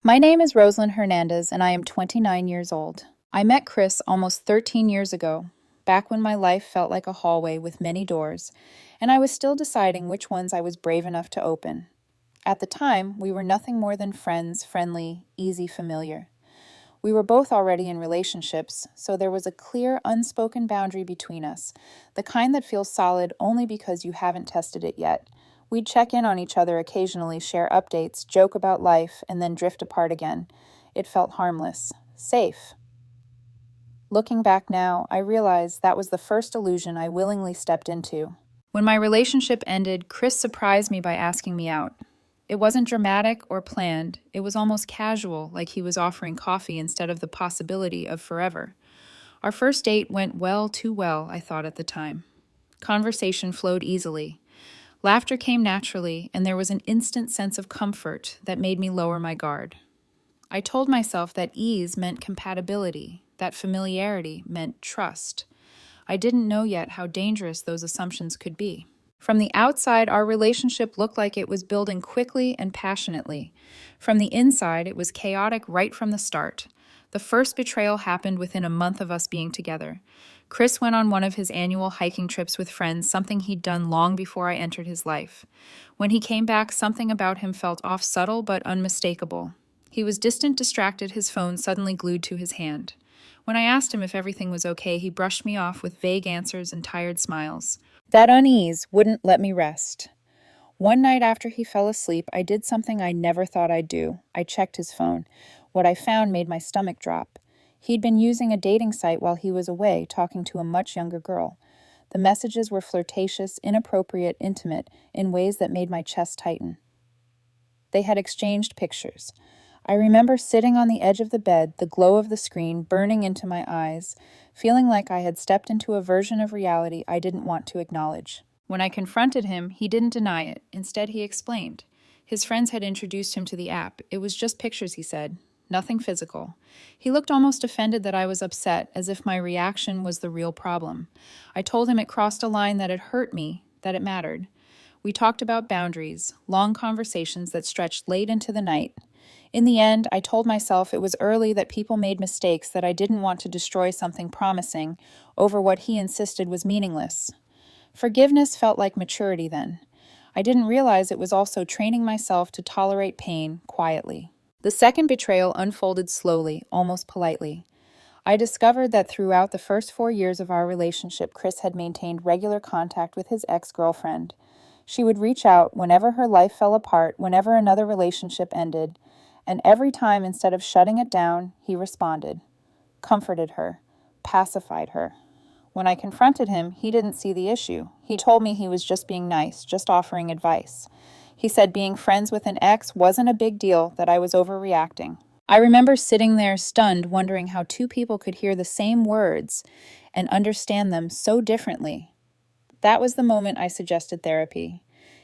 My name is Rosalind Hernandez, and I am 29 years old. I met Chris almost 13 years ago, back when my life felt like a hallway with many doors, and I was still deciding which ones I was brave enough to open. At the time, we were nothing more than friends, friendly, easy, familiar. We were both already in relationships, so there was a clear, unspoken boundary between us, the kind that feels solid only because you haven't tested it yet. We'd check in on each other occasionally, share updates, joke about life, and then drift apart again. It felt harmless, safe. Looking back now, I realize that was the first illusion I willingly stepped into. When my relationship ended, Chris surprised me by asking me out. It wasn't dramatic or planned. It was almost casual, like he was offering coffee instead of the possibility of forever. Our first date went well, too well, I thought at the time. Conversation flowed easily. Laughter came naturally, and there was an instant sense of comfort that made me lower my guard. I told myself that ease meant compatibility, that familiarity meant trust. I didn't know yet how dangerous those assumptions could be. From the outside, our relationship looked like it was building quickly and passionately. From the inside, it was chaotic right from the start. The first betrayal happened within a month of us being together. Chris went on one of his annual hiking trips with friends, something he'd done long before I entered his life. When he came back, something about him felt off, subtle but unmistakable. He was distant, distracted, his phone suddenly glued to his hand. When I asked him if everything was okay, he brushed me off with vague answers and tired smiles. That unease wouldn't let me rest. One night after he fell asleep, I did something I never thought I'd do. I checked his phone. What I found made my stomach drop. He'd been using a dating site while he was away, talking to a much younger girl. The messages were flirtatious, inappropriate, intimate, in ways that made my chest tighten. They had exchanged pictures. I remember sitting on the edge of the bed, the glow of the screen burning into my eyes, feeling like I had stepped into a version of reality I didn't want to acknowledge. When I confronted him, he didn't deny it. Instead, he explained. His friends had introduced him to the app. It was just pictures, he said. Nothing physical. He looked almost offended that I was upset, as if my reaction was the real problem. I told him it crossed a line that it hurt me, that it mattered. We talked about boundaries, long conversations that stretched late into the night. In the end, I told myself it was early, that people made mistakes, that I didn't want to destroy something promising over what he insisted was meaningless. Forgiveness felt like maturity then. I didn't realize it was also training myself to tolerate pain quietly. The second betrayal unfolded slowly, almost politely. I discovered that throughout the first 4 years of our relationship, Chris had maintained regular contact with his ex-girlfriend. She would reach out whenever her life fell apart, whenever another relationship ended, and every time, instead of shutting it down, he responded, comforted her, pacified her. When I confronted him, he didn't see the issue. He told me he was just being nice, just offering advice. He said being friends with an ex wasn't a big deal, that I was overreacting. I remember sitting there stunned, wondering how two people could hear the same words and understand them so differently. That was the moment I suggested therapy.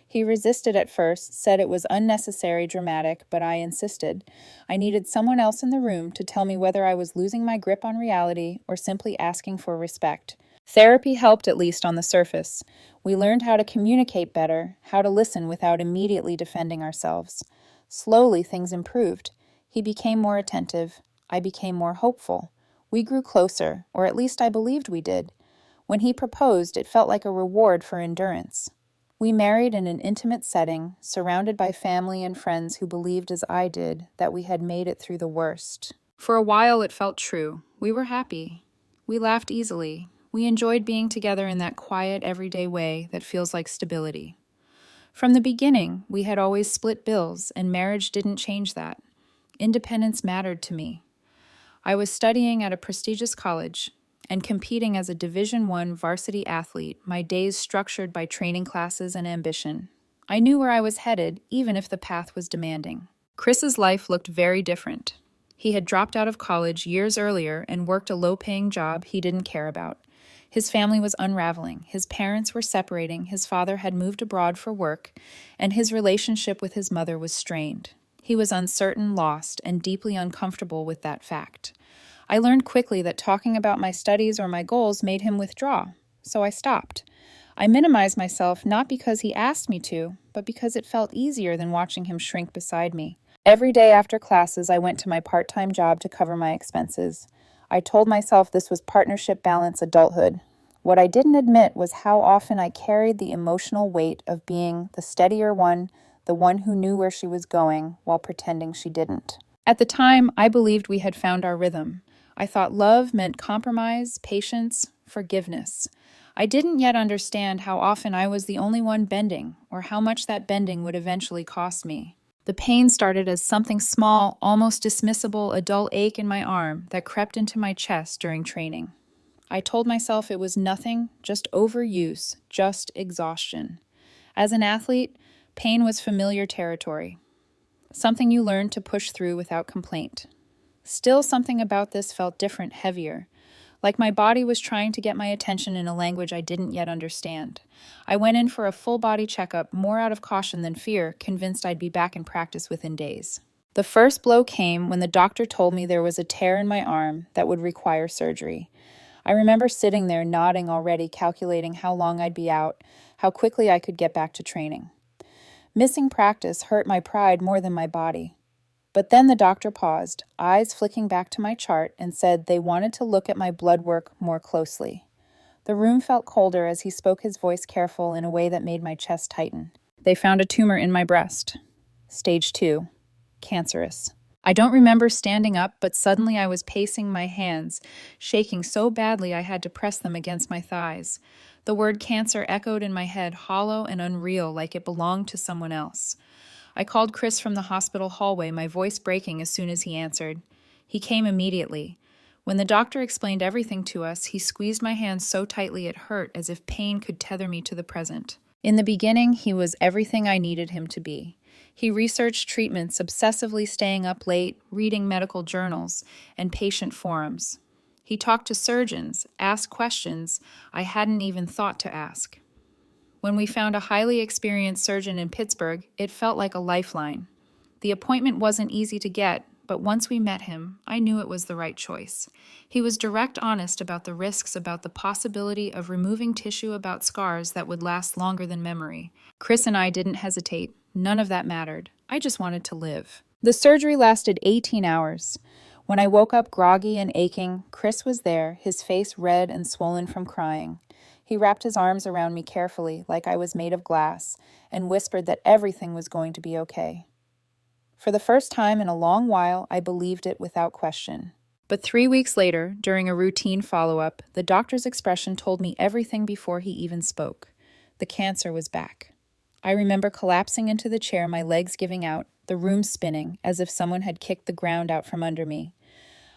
He resisted at first, said it was unnecessary, dramatic, but I insisted. I needed someone else in the room to tell me whether I was losing my grip on reality or simply asking for respect. Therapy helped, at least on the surface. We learned how to communicate better, how to listen without immediately defending ourselves. Slowly, things improved. He became more attentive. I became more hopeful. We grew closer, or at least I believed we did. When he proposed, it felt like a reward for endurance. We married in an intimate setting, surrounded by family and friends who believed as I did that we had made it through the worst. For a while it felt true. We were happy. We laughed easily. We enjoyed being together in that quiet, everyday way that feels like stability. From the beginning, we had always split bills, and marriage didn't change that. Independence mattered to me. I was studying at a prestigious college and competing as a Division I varsity athlete, my days structured by training classes and ambition. I knew where I was headed, even if the path was demanding. Chris's life looked very different. He had dropped out of college years earlier and worked a low-paying job he didn't care about. His family was unraveling. His parents were separating. His father had moved abroad for work, and his relationship with his mother was strained. He was uncertain, lost, and deeply uncomfortable with that fact. I learned quickly that talking about my studies or my goals made him withdraw, so I stopped. I minimized myself not because he asked me to, but because it felt easier than watching him shrink beside me. Every day after classes, I went to my part-time job to cover my expenses. I told myself this was partnership balance adulthood. What I didn't admit was how often I carried the emotional weight of being the steadier one, the one who knew where she was going, while pretending she didn't. At the time, I believed we had found our rhythm. I thought love meant compromise, patience, forgiveness. I didn't yet understand how often I was the only one bending, or how much that bending would eventually cost me. The pain started as something small, almost dismissible, a dull ache in my arm that crept into my chest during training. I told myself it was nothing, just overuse, just exhaustion. As an athlete, pain was familiar territory, something you learned to push through without complaint. Still, something about this felt different, heavier, like my body was trying to get my attention in a language I didn't yet understand. I went in for a full-body checkup, more out of caution than fear, convinced I'd be back in practice within days. The first blow came when the doctor told me there was a tear in my arm that would require surgery. I remember sitting there nodding already, calculating how long I'd be out, how quickly I could get back to training. Missing practice hurt my pride more than my body. But then the doctor paused, eyes flicking back to my chart, and said they wanted to look at my blood work more closely. The room felt colder as he spoke, his voice careful in a way that made my chest tighten. They found a tumor in my breast. Stage 2. Cancerous. I don't remember standing up, but suddenly I was pacing, my hands shaking so badly I had to press them against my thighs. The word cancer echoed in my head, hollow and unreal, like it belonged to someone else. I called Chris from the hospital hallway, my voice breaking as soon as he answered. He came immediately. When the doctor explained everything to us, he squeezed my hand so tightly it hurt, as if pain could tether me to the present. In the beginning, he was everything I needed him to be. He researched treatments, obsessively staying up late, reading medical journals and patient forums. He talked to surgeons, asked questions I hadn't even thought to ask. When we found a highly experienced surgeon in Pittsburgh, it felt like a lifeline. The appointment wasn't easy to get, but once we met him, I knew it was the right choice. He was direct, honest about the risks, about the possibility of removing tissue, about scars that would last longer than memory. Chris and I didn't hesitate. None of that mattered. I just wanted to live. The surgery lasted 18 hours. When I woke up groggy and aching, Chris was there, his face red and swollen from crying. He wrapped his arms around me carefully, like I was made of glass, and whispered that everything was going to be okay. For the first time in a long while, I believed it without question. But 3 weeks later, during a routine follow-up, the doctor's expression told me everything before he even spoke. The cancer was back. I remember collapsing into the chair, my legs giving out, the room spinning, as if someone had kicked the ground out from under me.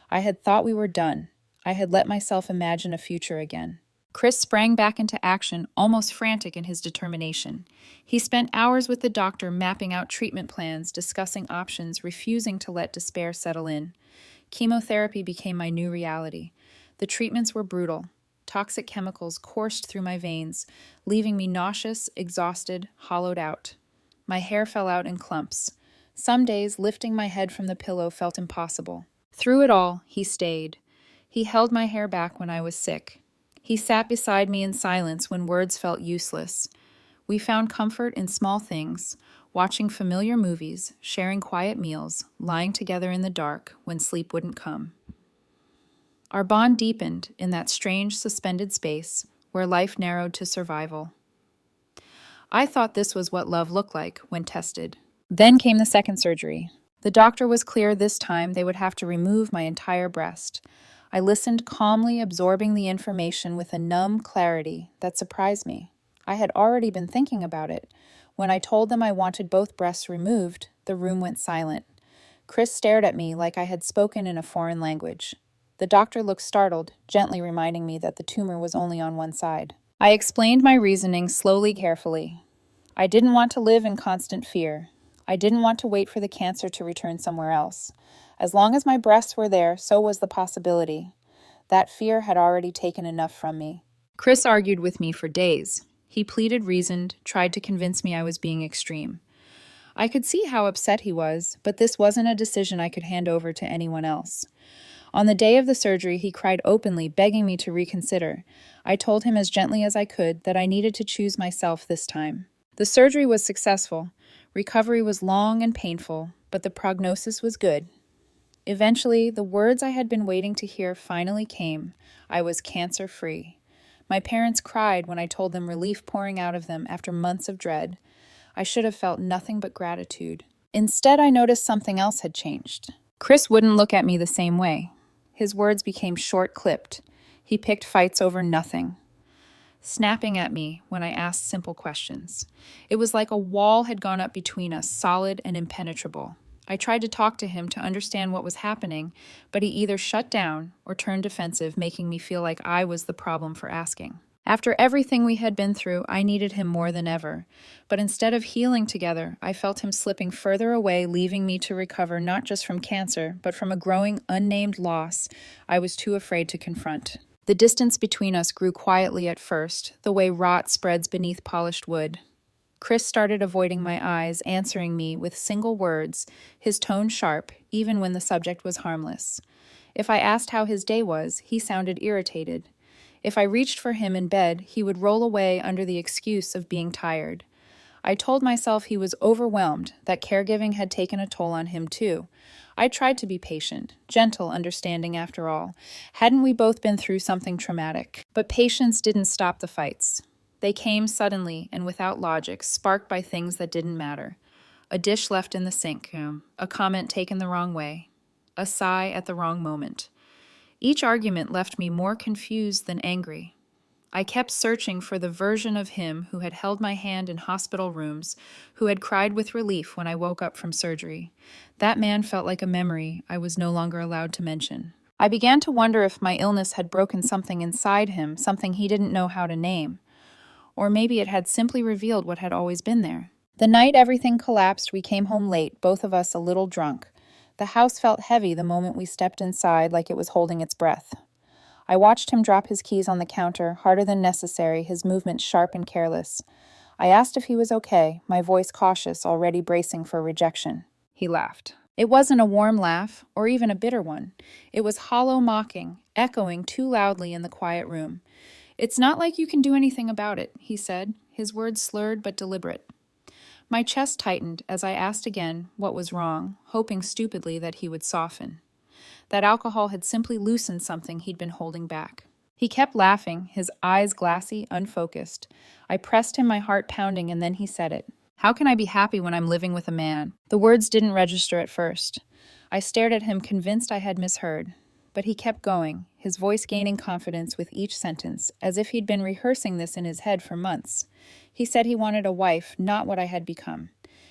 I had thought we were done. I had let myself imagine a future again. Chris sprang back into action, almost frantic in his determination. He spent hours with the doctor mapping out treatment plans, discussing options, refusing to let despair settle in. Chemotherapy became my new reality. The treatments were brutal. Toxic chemicals coursed through my veins, leaving me nauseous, exhausted, hollowed out. My hair fell out in clumps. Some days, lifting my head from the pillow felt impossible. Through it all, he stayed. He held my hair back when I was sick. He sat beside me in silence when words felt useless. We found comfort in small things, watching familiar movies, sharing quiet meals, lying together in the dark when sleep wouldn't come. Our bond deepened in that strange, suspended space where life narrowed to survival. I thought this was what love looked like when tested. Then came the second surgery. The doctor was clear this time they would have to remove my entire breast. I listened calmly, absorbing the information with a numb clarity that surprised me. I had already been thinking about it. When I told them I wanted both breasts removed, the room went silent. Chris stared at me like I had spoken in a foreign language. The doctor looked startled, gently reminding me that the tumor was only on one side. I explained my reasoning slowly, carefully. I didn't want to live in constant fear. I didn't want to wait for the cancer to return somewhere else. As long as my breasts were there, so was the possibility. That fear had already taken enough from me. Chris argued with me for days. He pleaded, reasoned, tried to convince me I was being extreme. I could see how upset he was, but this wasn't a decision I could hand over to anyone else. On the day of the surgery, he cried openly, begging me to reconsider. I told him as gently as I could that I needed to choose myself this time. The surgery was successful. Recovery was long and painful, but the prognosis was good. Eventually, the words I had been waiting to hear finally came. I was cancer-free. My parents cried when I told them, relief pouring out of them after months of dread. I should have felt nothing but gratitude. Instead, I noticed something else had changed. Chris wouldn't look at me the same way. His words became short-clipped. He picked fights over nothing, snapping at me when I asked simple questions. It was like a wall had gone up between us, solid and impenetrable. I tried to talk to him to understand what was happening, but he either shut down or turned defensive, making me feel like I was the problem for asking. After everything we had been through, I needed him more than ever. But instead of healing together, I felt him slipping further away, leaving me to recover not just from cancer, but from a growing, unnamed loss I was too afraid to confront. The distance between us grew quietly at first, the way rot spreads beneath polished wood. Chris started avoiding my eyes, answering me with single words, his tone sharp, even when the subject was harmless. If I asked how his day was, he sounded irritated. If I reached for him in bed, he would roll away under the excuse of being tired. I told myself he was overwhelmed, that caregiving had taken a toll on him too. I tried to be patient, gentle, understanding after all. Hadn't we both been through something traumatic? But patience didn't stop the fights. They came suddenly and without logic, sparked by things that didn't matter. A dish left in the sink, a comment taken the wrong way, a sigh at the wrong moment. Each argument left me more confused than angry. I kept searching for the version of him who had held my hand in hospital rooms, who had cried with relief when I woke up from surgery. That man felt like a memory I was no longer allowed to mention. I began to wonder if my illness had broken something inside him, something he didn't know how to name. Or maybe it had simply revealed what had always been there. The night everything collapsed, we came home late, both of us a little drunk. The house felt heavy the moment we stepped inside, like it was holding its breath. I watched him drop his keys on the counter, harder than necessary, his movements sharp and careless. I asked if he was okay, my voice cautious, already bracing for rejection. He laughed. It wasn't a warm laugh, or even a bitter one. It was hollow mocking, echoing too loudly in the quiet room. "It's not like you can do anything about it," he said, his words slurred but deliberate. My chest tightened as I asked again what was wrong, hoping stupidly that he would soften. That alcohol had simply loosened something he'd been holding back. He kept laughing, his eyes glassy, unfocused. I pressed him, my heart pounding, and then he said it. "How can I be happy when I'm living with a man?" The words didn't register at first. I stared at him, convinced I had misheard. But he kept going, his voice gaining confidence with each sentence, as if he'd been rehearsing this in his head for months. He said he wanted a wife, not what I had become.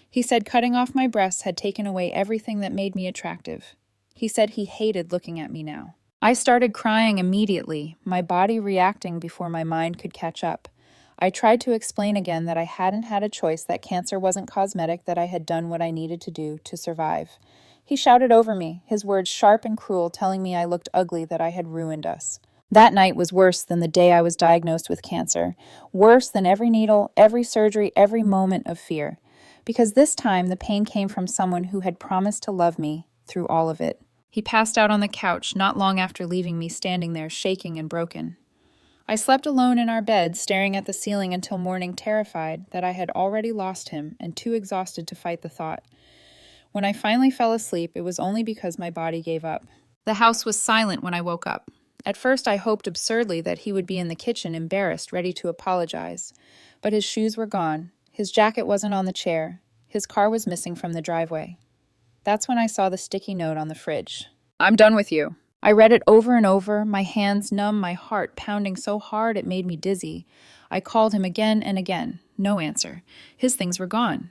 He said cutting off my breasts had taken away everything that made me attractive. He said he hated looking at me now. I started crying immediately, my body reacting before my mind could catch up. I tried to explain again that I hadn't had a choice, that cancer wasn't cosmetic, that I had done what I needed to do to survive. He shouted over me, his words sharp and cruel, telling me I looked ugly, that I had ruined us. That night was worse than the day I was diagnosed with cancer, worse than every needle, every surgery, every moment of fear. Because this time the pain came from someone who had promised to love me through all of it. He passed out on the couch not long after leaving me standing there, shaking and broken. I slept alone in our bed, staring at the ceiling until morning, terrified that I had already lost him and too exhausted to fight the thought. When I finally fell asleep, it was only because my body gave up. The house was silent when I woke up. At first, I hoped absurdly that he would be in the kitchen, embarrassed, ready to apologize. But his shoes were gone. His jacket wasn't on the chair. His car was missing from the driveway. That's when I saw the sticky note on the fridge. "I'm done with you." I read it over and over, my hands numb, my heart pounding so hard it made me dizzy. I called him again and again. No answer. His things were gone.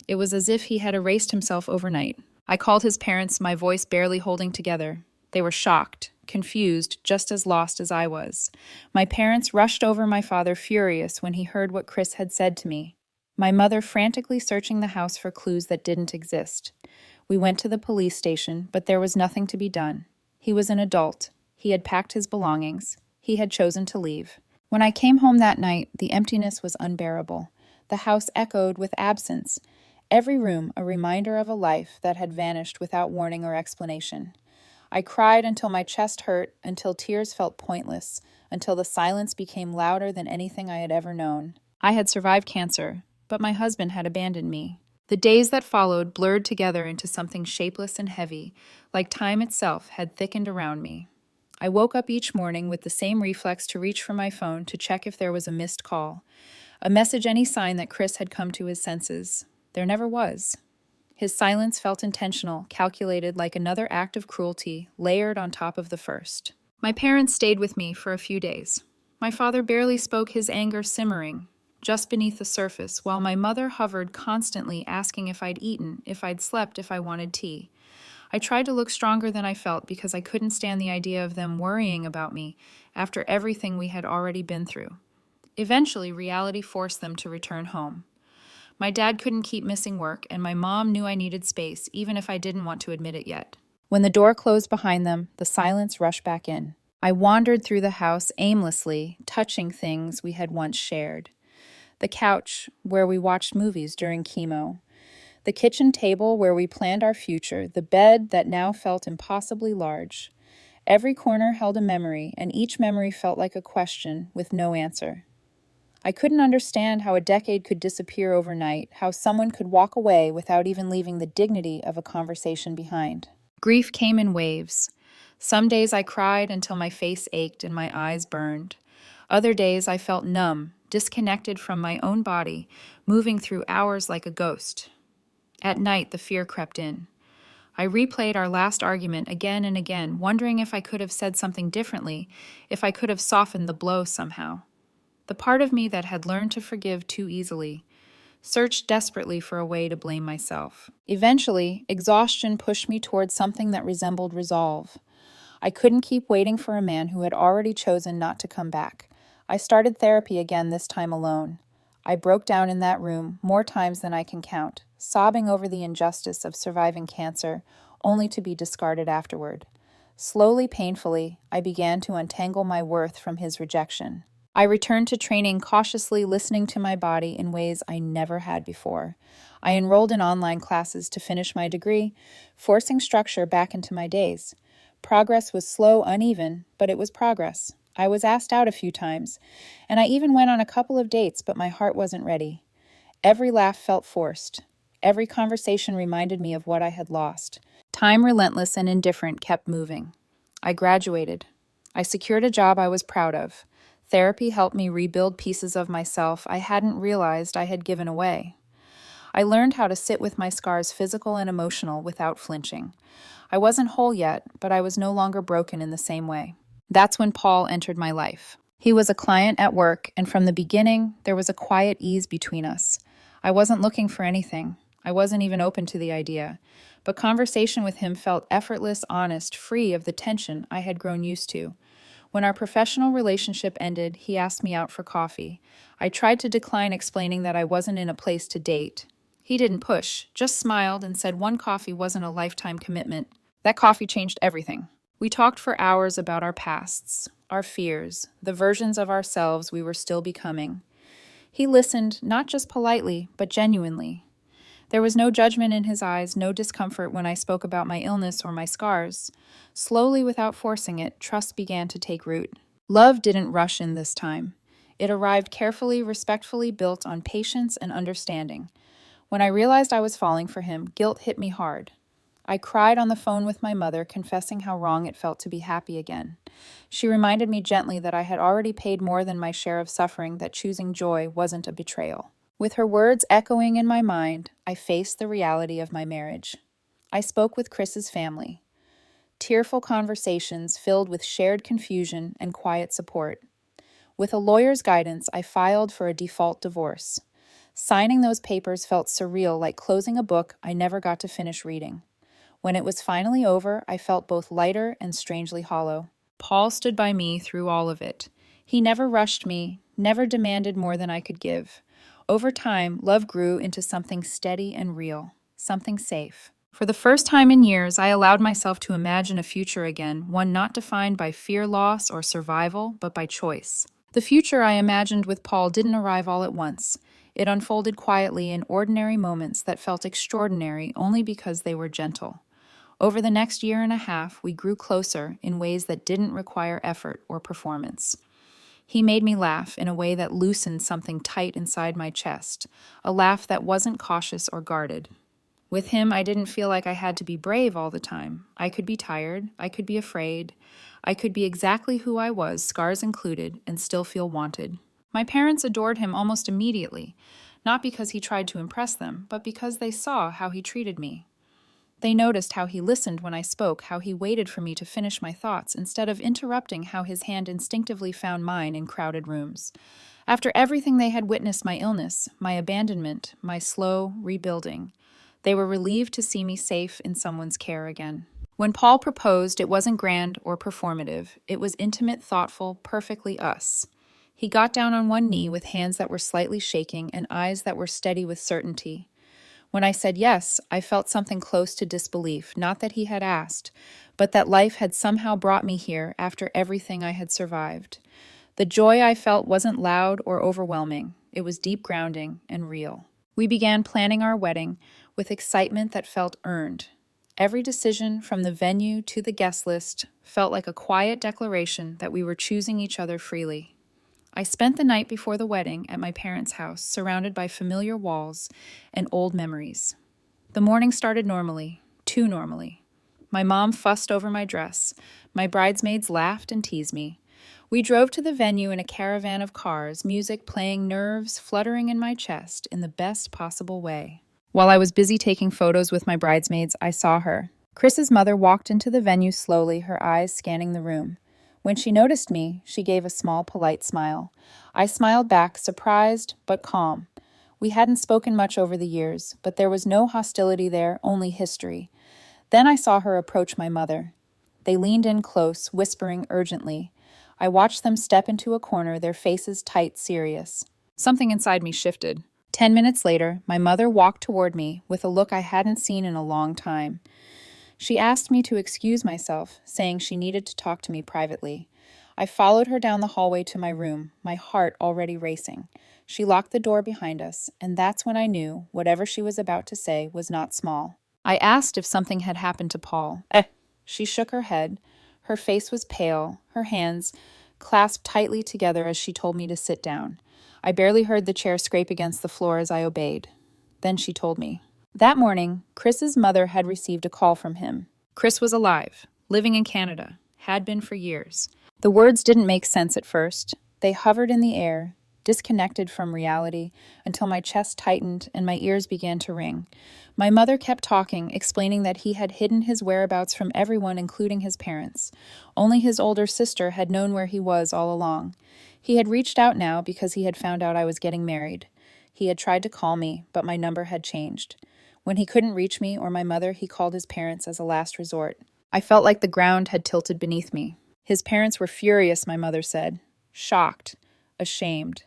It was as if he had erased himself overnight. I called his parents, my voice barely holding together. They were shocked, confused, just as lost as I was. My parents rushed over my father, furious when he heard what Chris had said to me. My mother frantically searching the house for clues that didn't exist. We went to the police station, but there was nothing to be done. He was an adult. He had packed his belongings. He had chosen to leave. When I came home that night, the emptiness was unbearable. The house echoed with absence. Every room a reminder of a life that had vanished without warning or explanation. I cried until my chest hurt, until tears felt pointless, until the silence became louder than anything I had ever known. I had survived cancer, but my husband had abandoned me. The days that followed blurred together into something shapeless and heavy, like time itself had thickened around me. I woke up each morning with the same reflex to reach for my phone to check if there was a missed call, a message, any sign that Chris had come to his senses. There never was. His silence felt intentional, calculated, like another act of cruelty layered on top of the first. My parents stayed with me for a few days. My father barely spoke, his anger simmering just beneath the surface, while my mother hovered constantly, asking if I'd eaten, if I'd slept, if I wanted tea. I tried to look stronger than I felt because I couldn't stand the idea of them worrying about me after everything we had already been through. Eventually, reality forced them to return home. My dad couldn't keep missing work, and my mom knew I needed space, even if I didn't want to admit it yet. When the door closed behind them, the silence rushed back in. I wandered through the house aimlessly, touching things we had once shared. The couch where we watched movies during chemo, the kitchen table where we planned our future, the bed that now felt impossibly large. Every corner held a memory, and each memory felt like a question with no answer. I couldn't understand how a decade could disappear overnight, how someone could walk away without even leaving the dignity of a conversation behind. Grief came in waves. Some days I cried until my face ached and my eyes burned. Other days I felt numb, disconnected from my own body, moving through hours like a ghost. At night, the fear crept in. I replayed our last argument again and again, wondering if I could have said something differently, if I could have softened the blow somehow. The part of me that had learned to forgive too easily searched desperately for a way to blame myself. Eventually, exhaustion pushed me towards something that resembled resolve. I couldn't keep waiting for a man who had already chosen not to come back. I started therapy again, this time alone. I broke down in that room more times than I can count, sobbing over the injustice of surviving cancer, only to be discarded afterward. Slowly, painfully, I began to untangle my worth from his rejection. I returned to training cautiously, listening to my body in ways I never had before. I enrolled in online classes to finish my degree, forcing structure back into my days. Progress was slow, uneven, but it was progress. I was asked out a few times, and I even went on a couple of dates, but my heart wasn't ready. Every laugh felt forced. Every conversation reminded me of what I had lost. Time, relentless and indifferent, kept moving. I graduated. I secured a job I was proud of. Therapy helped me rebuild pieces of myself I hadn't realized I had given away. I learned how to sit with my scars, physical and emotional, without flinching. I wasn't whole yet, but I was no longer broken in the same way. That's when Paul entered my life. He was a client at work, and from the beginning, there was a quiet ease between us. I wasn't looking for anything. I wasn't even open to the idea. But conversation with him felt effortless, honest, free of the tension I had grown used to. When our professional relationship ended, he asked me out for coffee. I tried to decline, explaining that I wasn't in a place to date. He didn't push, just smiled and said one coffee wasn't a lifetime commitment. That coffee changed everything. We talked for hours about our pasts, our fears, the versions of ourselves we were still becoming. He listened, not just politely, but genuinely. There was no judgment in his eyes, no discomfort when I spoke about my illness or my scars. Slowly, without forcing it, trust began to take root. Love didn't rush in this time. It arrived carefully, respectfully, built on patience and understanding. When I realized I was falling for him, guilt hit me hard. I cried on the phone with my mother, confessing how wrong it felt to be happy again. She reminded me gently that I had already paid more than my share of suffering, that choosing joy wasn't a betrayal. With her words echoing in my mind, I faced the reality of my marriage. I spoke with Chris's family. Tearful conversations filled with shared confusion and quiet support. With a lawyer's guidance, I filed for a default divorce. Signing those papers felt surreal, like closing a book I never got to finish reading. When it was finally over, I felt both lighter and strangely hollow. Paul stood by me through all of it. He never rushed me, never demanded more than I could give. Over time, love grew into something steady and real, something safe. For the first time in years, I allowed myself to imagine a future again, one not defined by fear, loss, or survival, but by choice. The future I imagined with Paul didn't arrive all at once. It unfolded quietly in ordinary moments that felt extraordinary only because they were gentle. Over the next year and a half, we grew closer in ways that didn't require effort or performance. He made me laugh in a way that loosened something tight inside my chest, a laugh that wasn't cautious or guarded. With him, I didn't feel like I had to be brave all the time. I could be tired, I could be afraid, I could be exactly who I was, scars included, and still feel wanted. My parents adored him almost immediately, not because he tried to impress them, but because they saw how he treated me. They noticed how he listened when I spoke, how he waited for me to finish my thoughts instead of interrupting, how his hand instinctively found mine in crowded rooms. After everything they had witnessed, my illness, my abandonment, my slow rebuilding, they were relieved to see me safe in someone's care again. When Paul proposed, it wasn't grand or performative. It was intimate, thoughtful, perfectly us. He got down on one knee with hands that were slightly shaking and eyes that were steady with certainty. When I said yes, I felt something close to disbelief, not that he had asked, but that life had somehow brought me here after everything I had survived. The joy I felt wasn't loud or overwhelming. It was deep grounding and real. We began planning our wedding with excitement that felt earned. Every decision, from the venue to the guest list, felt like a quiet declaration that we were choosing each other freely. I spent the night before the wedding at my parents' house, surrounded by familiar walls and old memories. The morning started normally, too normally. My mom fussed over my dress. My bridesmaids laughed and teased me. We drove to the venue in a caravan of cars, music playing, nerves fluttering in my chest in the best possible way. While I was busy taking photos with my bridesmaids, I saw her. Chris's mother walked into the venue slowly, her eyes scanning the room. When she noticed me, she gave a small, polite smile. I smiled back, surprised but calm. We hadn't spoken much over the years, but there was no hostility there, only history. Then I saw her approach my mother. They leaned in close, whispering urgently. I watched them step into a corner, their faces tight, serious. Something inside me shifted. 10 minutes later, my mother walked toward me with a look I hadn't seen in a long time. She asked me to excuse myself, saying she needed to talk to me privately. I followed her down the hallway to my room, my heart already racing. She locked the door behind us, and that's when I knew whatever she was about to say was not small. I asked if something had happened to Paul. She shook her head. Her face was pale, her hands clasped tightly together as she told me to sit down. I barely heard the chair scrape against the floor as I obeyed. Then she told me. That morning, Chris's mother had received a call from him. Chris was alive, living in Canada, had been for years. The words didn't make sense at first. They hovered in the air, disconnected from reality, until my chest tightened and my ears began to ring. My mother kept talking, explaining that he had hidden his whereabouts from everyone, including his parents. Only his older sister had known where he was all along. He had reached out now because he had found out I was getting married. He had tried to call me, but my number had changed. When he couldn't reach me or my mother, he called his parents as a last resort. I felt like the ground had tilted beneath me. His parents were furious, my mother said. Shocked. Ashamed.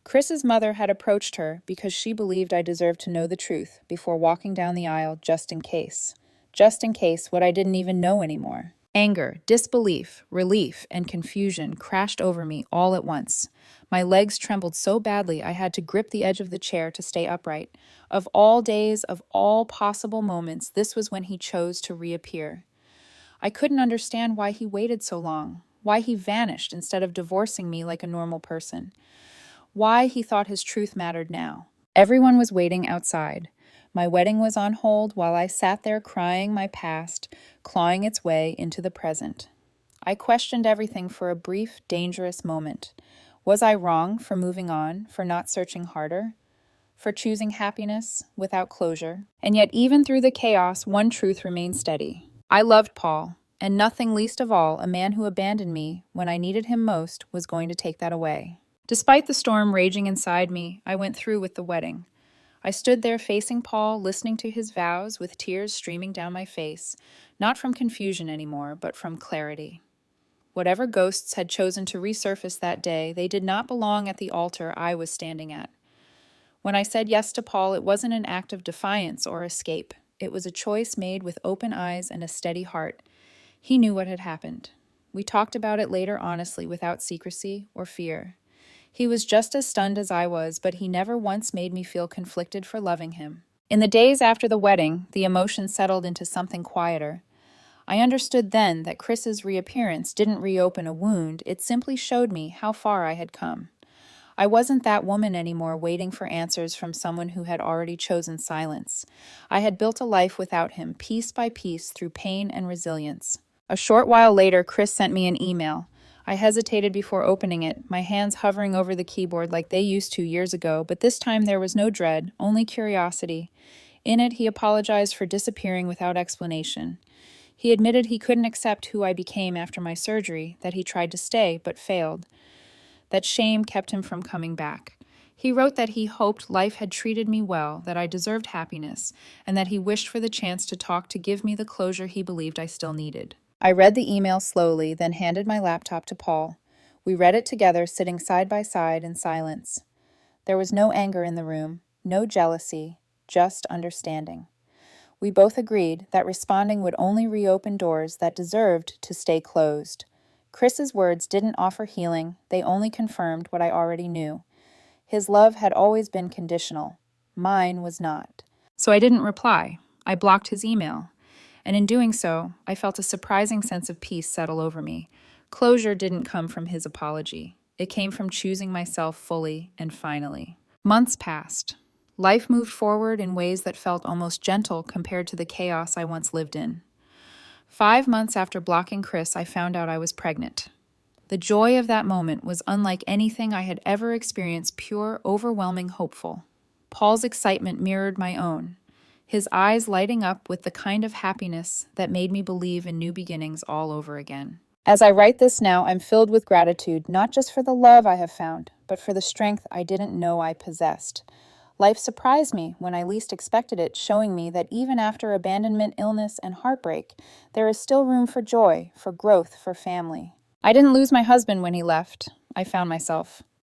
Chris's mother had approached her because she believed I deserved to know the truth before walking down the aisle just in case. Just in case what I didn't even know anymore. Anger, disbelief, relief, and confusion crashed over me all at once. My legs trembled so badly I had to grip the edge of the chair to stay upright. Of all days, of all possible moments, this was when he chose to reappear. I couldn't understand why he waited so long, why he vanished instead of divorcing me like a normal person, why he thought his truth mattered now. Everyone was waiting outside. My wedding was on hold while I sat there crying my past, clawing its way into the present. I questioned everything for a brief, dangerous moment. Was I wrong for moving on, for not searching harder, for choosing happiness without closure? And yet, even through the chaos, one truth remained steady. I loved Paul, and nothing, least of all, a man who abandoned me when I needed him most, was going to take that away. Despite the storm raging inside me, I went through with the wedding. I stood there facing Paul, listening to his vows with tears streaming down my face, not from confusion anymore, but from clarity. Whatever ghosts had chosen to resurface that day, they did not belong at the altar I was standing at. When I said yes to Paul, it wasn't an act of defiance or escape. It was a choice made with open eyes and a steady heart. He knew what had happened. We talked about it later honestly, without secrecy or fear. He was just as stunned as I was, but he never once made me feel conflicted for loving him. In the days after the wedding, the emotion settled into something quieter. I understood then that Chris's reappearance didn't reopen a wound, it simply showed me how far I had come. I wasn't that woman anymore waiting for answers from someone who had already chosen silence. I had built a life without him, piece by piece, through pain and resilience. A short while later, Chris sent me an email. I hesitated before opening it, my hands hovering over the keyboard like they used to years ago, but this time there was no dread, only curiosity. In it, he apologized for disappearing without explanation. He admitted he couldn't accept who I became after my surgery, that he tried to stay but failed, that shame kept him from coming back. He wrote that he hoped life had treated me well, that I deserved happiness, and that he wished for the chance to talk to give me the closure he believed I still needed. I read the email slowly, then handed my laptop to Paul. We read it together, sitting side by side in silence. There was no anger in the room, no jealousy, just understanding. We both agreed that responding would only reopen doors that deserved to stay closed. Chris's words didn't offer healing, they only confirmed what I already knew. His love had always been conditional. Mine was not. So I didn't reply. I blocked his email. And in doing so, I felt a surprising sense of peace settle over me. Closure didn't come from his apology. It came from choosing myself fully and finally. Months passed. Life moved forward in ways that felt almost gentle compared to the chaos I once lived in. 5 months after blocking Chris, I found out I was pregnant. The joy of that moment was unlike anything I had ever experienced, pure, overwhelming, hopeful. Paul's excitement mirrored my own, his eyes lighting up with the kind of happiness that made me believe in new beginnings all over again. As I write this now, I'm filled with gratitude, not just for the love I have found, but for the strength I didn't know I possessed. Life surprised me when I least expected it, showing me that even after abandonment, illness, and heartbreak, there is still room for joy, for growth, for family. I didn't lose my husband when he left. I found myself.